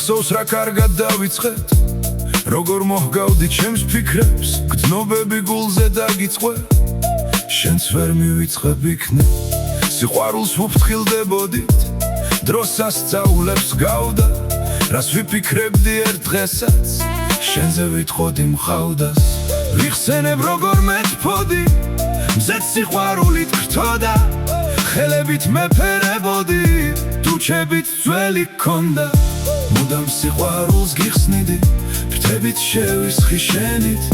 გახსოვს რა კარგად დავიწყეთ როგორ მოჰგავდი ჩემს ფიქრებს გრძნობები გულზე დაგიწყე შენც ვერ მივიწყებ იქნებ სიყვარულს ვუფრთხილდებოდით დროს ასწაულებს გავდა რას ვიფიქრებდი ერთ დღესაც შენზე ვითხოვდი მხავდას ვიხსენებ როგორ მეთფოდი მზეთ სიყვარულით გრთოდა ხელებით მეფერებოდი თუჩებით ძველი გქონდა მუდამ სიყვარულს გიხსნიდი ფრთებით შევისხი შენით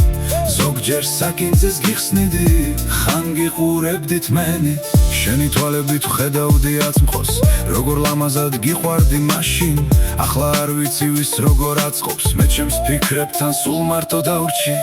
ზოგჯერ საკინძეს გიხსნიდი ხან გიყურებდით მენით შენი თვალებით ვხედავდი აწმყოს როგორ ლამაზად გიყვარდი მაშინ ახლა არ ვიცი ვის როგორ აწყობს მე ჩემს ფიქრებთან სულ მარტო დავრჩი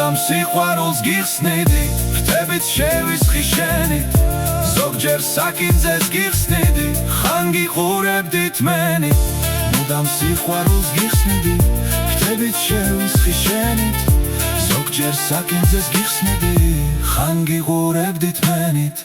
მუდამ სიყვარულს გიხსნიდი ფრთებით შევისხი შენით ზოგჯერ საკინძეს გიხსნიდი ხან გიყურებდით მენით მუდამ სიყვარულს გიხსნიდი ფრთებით შევისხი შენით ზოგჯერ საკინძეს გიხსნიდი ხან გიყურებდით მენით